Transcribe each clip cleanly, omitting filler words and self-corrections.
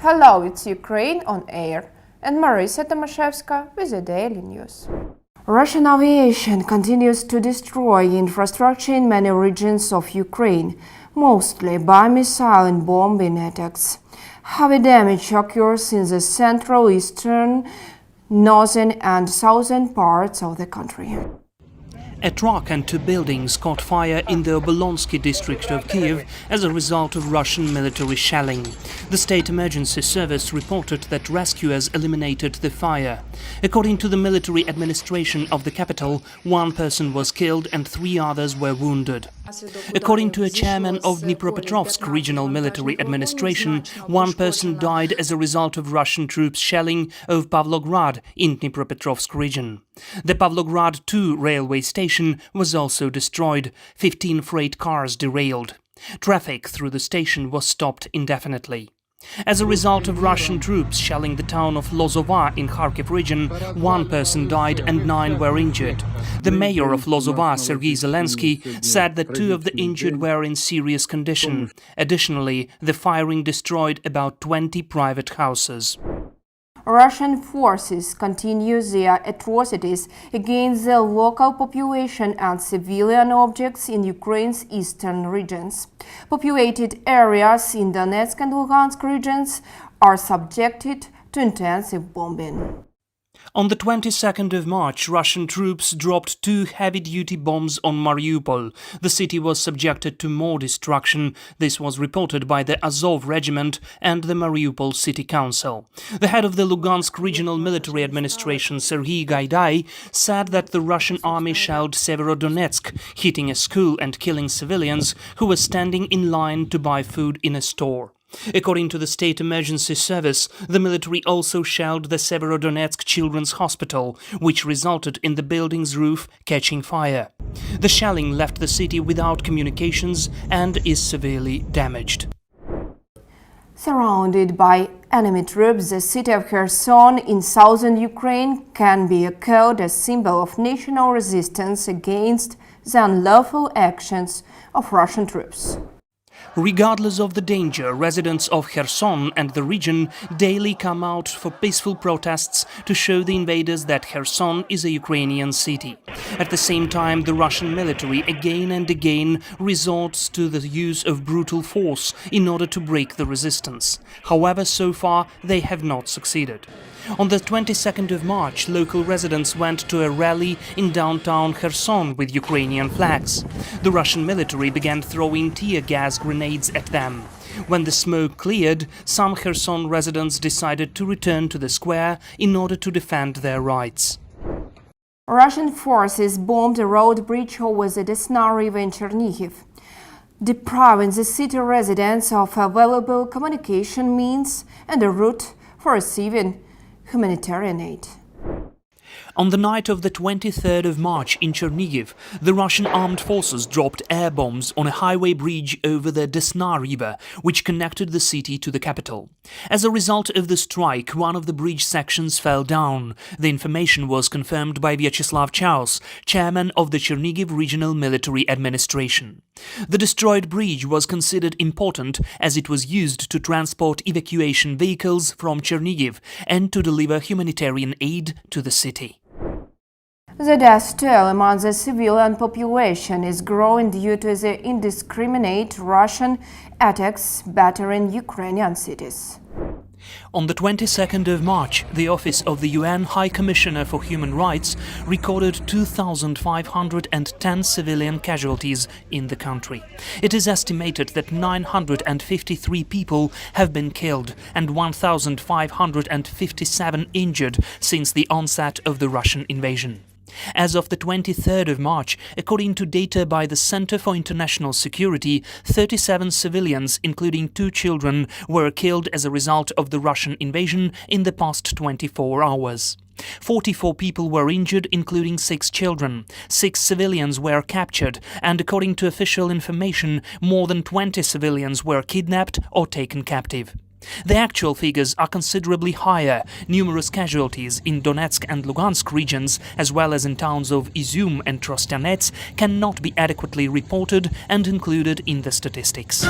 Hello, it's Ukraine on air, and Marisa Tomaszewska with the Daily News. Russian aviation continues to destroy infrastructure in many regions of Ukraine, mostly by missile and bombing attacks. Heavy damage occurs in the central, eastern, northern and southern parts of the country. A truck and two buildings caught fire in the Obolonsky district of Kiev as a result of Russian military shelling. The State Emergency Service reported that rescuers eliminated the fire. According to the military administration of the capital, one person was killed and three others were wounded. According to a chairman of Dnipropetrovsk Regional Military Administration, one person died as a result of Russian troops shelling of Pavlograd in Dnipropetrovsk region. The Pavlograd 2 railway station was also destroyed. 15 freight cars derailed. Traffic through the station was stopped indefinitely. As a result of Russian troops shelling the town of Lozova in Kharkiv region, one person died and 9 were injured. The mayor of Lozova, Sergei Zelensky, said that 2 of the injured were in serious condition. Additionally, the firing destroyed about 20 private houses. Russian forces continue their atrocities against the local population and civilian objects in Ukraine's eastern regions. Populated areas in Donetsk and Lugansk regions are subjected to intensive bombing. On the 22nd of March, Russian troops dropped 2 heavy-duty bombs on Mariupol. The city was subjected to more destruction. This was reported by the Azov Regiment and the Mariupol City Council. The head of the Lugansk Regional Military Administration, Serhiy Gaidai, said that the Russian army shelled Severodonetsk, hitting a school and killing civilians who were standing in line to buy food in a store. According to the State Emergency Service, the military also shelled the Severodonetsk Children's Hospital, which resulted in the building's roof catching fire. The shelling left the city without communications and is severely damaged. Surrounded by enemy troops, the city of Kherson in southern Ukraine can be echoed as a symbol of national resistance against the unlawful actions of Russian troops. Regardless of the danger, residents of Kherson and the region daily come out for peaceful protests to show the invaders that Kherson is a Ukrainian city. At the same time, the Russian military again and again resorts to the use of brutal force in order to break the resistance. However, so far they have not succeeded. On the 22nd of March, local residents went to a rally in downtown Kherson with Ukrainian flags. The Russian military began throwing tear gas grenades at them. When the smoke cleared, some Kherson residents decided to return to the square in order to defend their rights. Russian forces bombed a road bridge over the Desna River in Chernihiv, depriving the city residents of available communication means and a route for receiving humanitarian aid. On the night of the 23rd of March in Chernihiv, the Russian armed forces dropped air bombs on a highway bridge over the Desna River, which connected the city to the capital. As a result of the strike, one of the bridge sections fell down. The information was confirmed by Vyacheslav Chaos, chairman of the Chernihiv Regional Military Administration. The destroyed bridge was considered important as it was used to transport evacuation vehicles from Chernihiv and to deliver humanitarian aid to the city. The death toll among the civilian population is growing due to the indiscriminate Russian attacks battering Ukrainian cities. On the 22nd of March, the Office of the UN High Commissioner for Human Rights recorded 2,510 civilian casualties in the country. It is estimated that 953 people have been killed and 1,557 injured since the onset of the Russian invasion. As of the 23rd of March, according to data by the Center for International Security, 37 civilians, including 2 children, were killed as a result of the Russian invasion in the past 24 hours. 44 people were injured, including 6 children. 6 civilians were captured, and according to official information, more than 20 civilians were kidnapped or taken captive. The actual figures are considerably higher. Numerous casualties in Donetsk and Lugansk regions, as well as in towns of Izyum and Trostianets, cannot be adequately reported and included in the statistics.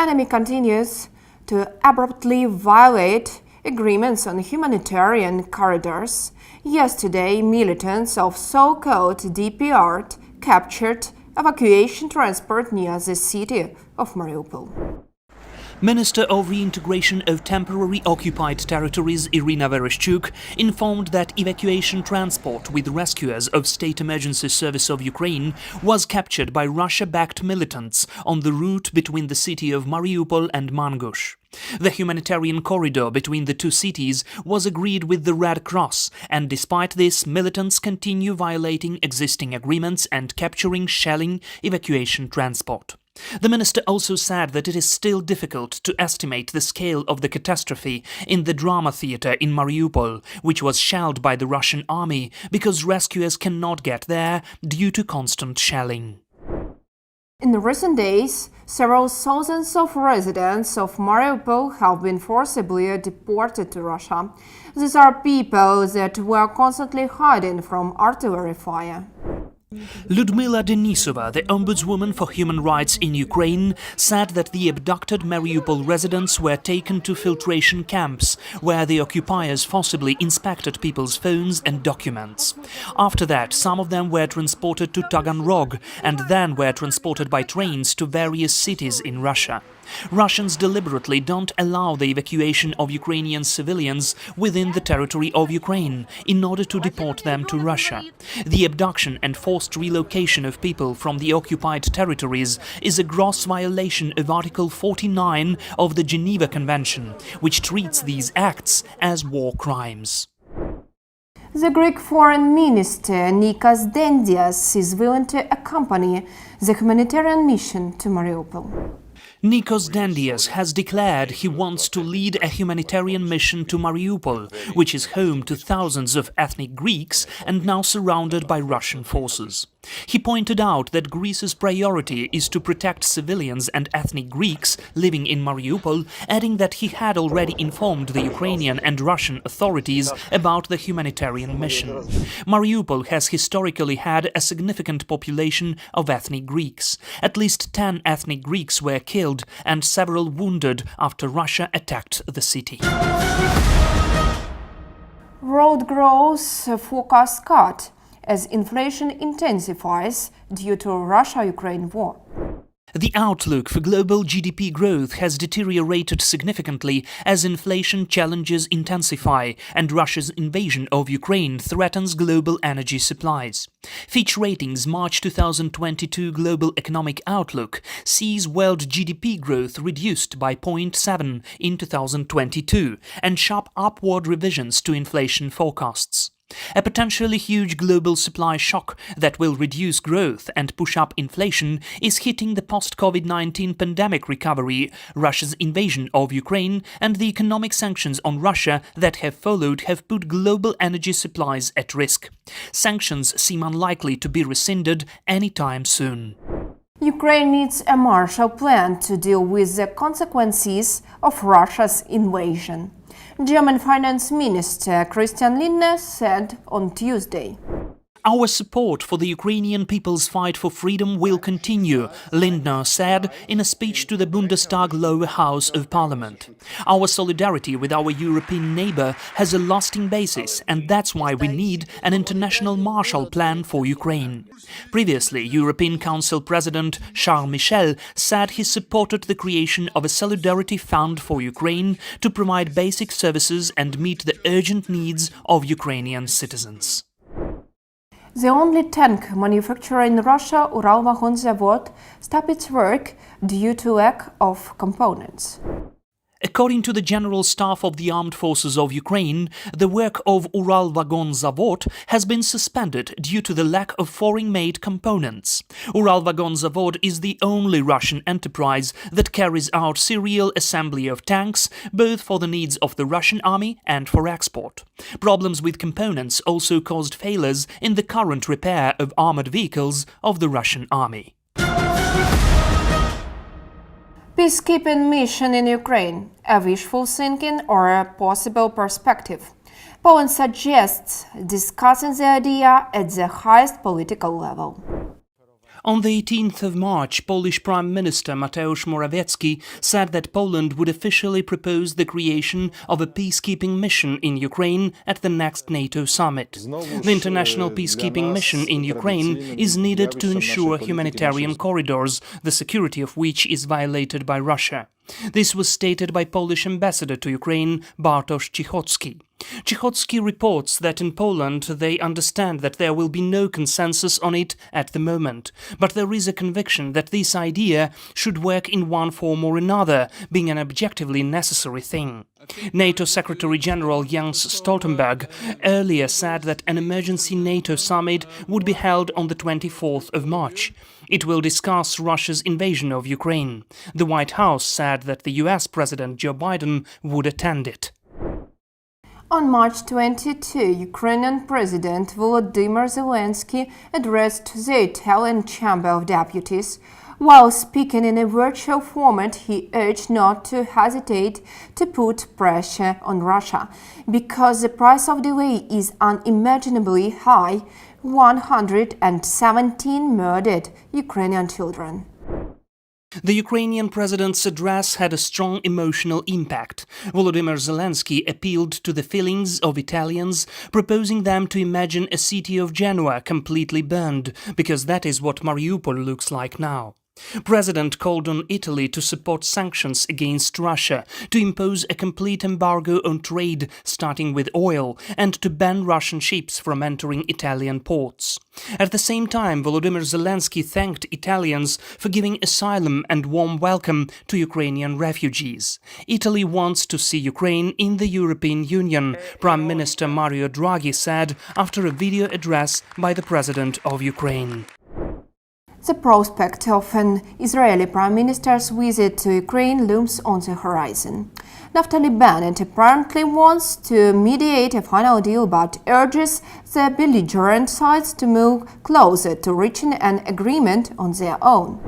enemy continues to abruptly violate agreements on humanitarian corridors. Yesterday, militants of so-called DPR captured evacuation transport near the city of Mariupol. Minister of Reintegration of Temporary Occupied Territories Irina Vereshchuk informed that evacuation transport with rescuers of State Emergency Service of Ukraine was captured by Russia-backed militants on the route between the city of Mariupol and Mangush. The humanitarian corridor between the two cities was agreed with the Red Cross, and despite this, militants continue violating existing agreements and capturing, shelling evacuation transport. The minister also said that it is still difficult to estimate the scale of the catastrophe in the drama theatre in Mariupol, which was shelled by the Russian army because rescuers cannot get there due to constant shelling. In recent days, several thousands of residents of Mariupol have been forcibly deported to Russia. These are people that were constantly hiding from artillery fire. Ludmila Denisova, the ombudswoman for human rights in Ukraine, said that the abducted Mariupol residents were taken to filtration camps, where the occupiers forcibly inspected people's phones and documents. After that, some of them were transported to Taganrog and then were transported by trains to various cities in Russia. Russians deliberately don't allow the evacuation of Ukrainian civilians within the territory of Ukraine in order to deport them to Russia. The abduction and forced relocation of people from the occupied territories is a gross violation of Article 49 of the Geneva Convention, which treats these acts as war crimes. The Greek Foreign Minister Nikos Dendias is willing to accompany the humanitarian mission to Mariupol. Nikos Dendias has declared he wants to lead a humanitarian mission to Mariupol, which is home to thousands of ethnic Greeks and now surrounded by Russian forces. He pointed out that Greece's priority is to protect civilians and ethnic Greeks living in Mariupol, adding that he had already informed the Ukrainian and Russian authorities about the humanitarian mission. Mariupol has historically had a significant population of ethnic Greeks. At least 10 ethnic Greeks were killed and several wounded after Russia attacked the city. Road growth forecast cut as inflation intensifies due to Russia-Ukraine war. The outlook for global GDP growth has deteriorated significantly as inflation challenges intensify and Russia's invasion of Ukraine threatens global energy supplies. Fitch Ratings' March 2022 Global Economic Outlook sees world GDP growth reduced by 0.7 in 2022 and sharp upward revisions to inflation forecasts. A potentially huge global supply shock that will reduce growth and push up inflation is hitting the post-COVID-19 pandemic recovery, Russia's invasion of Ukraine, and the economic sanctions on Russia that have followed have put global energy supplies at risk. Sanctions seem unlikely to be rescinded anytime soon. Ukraine needs a Marshall Plan to deal with the consequences of Russia's invasion. German Finance Minister Christian Lindner said on Tuesday. Our support for the Ukrainian people's fight for freedom will continue, Lindner said in a speech to the Bundestag lower house of parliament. Our solidarity with our European neighbor has a lasting basis, and that's why we need an international Marshall Plan for Ukraine. Previously, European Council President Charles Michel said he supported the creation of a solidarity fund for Ukraine to provide basic services and meet the urgent needs of Ukrainian citizens. The only tank manufacturer in Russia, Uralvagonzavod, stopped its work due to lack of components. According to the General Staff of the Armed Forces of Ukraine, the work of Uralvagonzavod has been suspended due to the lack of foreign-made components. Uralvagonzavod is the only Russian enterprise that carries out serial assembly of tanks, both for the needs of the Russian army and for export. Problems with components also caused failures in the current repair of armored vehicles of the Russian army. Peacekeeping mission in Ukraine, a wishful thinking or a possible perspective? Poland suggests discussing the idea at the highest political level. On the 18th of March, Polish Prime Minister Mateusz Morawiecki said that Poland would officially propose the creation of a peacekeeping mission in Ukraine at the next NATO summit. The international peacekeeping mission in Ukraine is needed to ensure humanitarian corridors, the security of which is violated by Russia. This was stated by Polish ambassador to Ukraine, Bartosz Cichocki. Cichocki reports that in Poland they understand that there will be no consensus on it at the moment, but there is a conviction that this idea should work in one form or another, being an objectively necessary thing. NATO Secretary-General Jens Stoltenberg earlier said that an emergency NATO summit would be held on the 24th of March. It will discuss Russia's invasion of Ukraine. The White House said that the US President Joe Biden would attend it. On March 22, Ukrainian President Volodymyr Zelensky addressed the Italian Chamber of Deputies. While speaking in a virtual format, he urged not to hesitate to put pressure on Russia, because the price of delay is unimaginably high: 117 murdered Ukrainian children. The Ukrainian president's address had a strong emotional impact. Volodymyr Zelensky appealed to the feelings of Italians, proposing them to imagine a city of Genoa completely burned, because that is what Mariupol looks like now. President called on Italy to support sanctions against Russia, to impose a complete embargo on trade, starting with oil, and to ban Russian ships from entering Italian ports. At the same time, Volodymyr Zelensky thanked Italians for giving asylum and warm welcome to Ukrainian refugees. Italy wants to see Ukraine in the European Union, Prime Minister Mario Draghi said after a video address by the President of Ukraine. The prospect of an Israeli Prime Minister's visit to Ukraine looms on the horizon. Naftali Bennett apparently wants to mediate a final deal, but urges the belligerent sides to move closer to reaching an agreement on their own.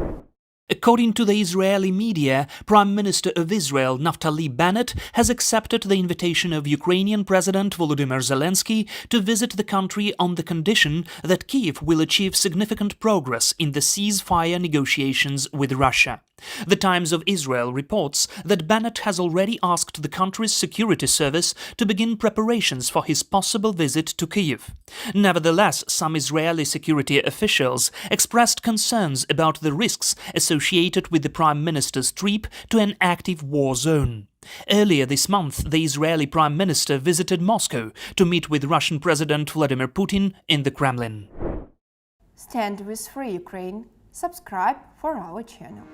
According to the Israeli media, Prime Minister of Israel Naftali Bennett has accepted the invitation of Ukrainian President Volodymyr Zelensky to visit the country on the condition that Kyiv will achieve significant progress in the ceasefire negotiations with Russia. The Times of Israel reports that Bennett has already asked the country's security service to begin preparations for his possible visit to Kyiv. Nevertheless, some Israeli security officials expressed concerns about the risks associated with the Prime Minister's trip to an active war zone. Earlier this month, the Israeli Prime Minister visited Moscow to meet with Russian President Vladimir Putin in the Kremlin. Stand with Free Ukraine. Subscribe for our channel.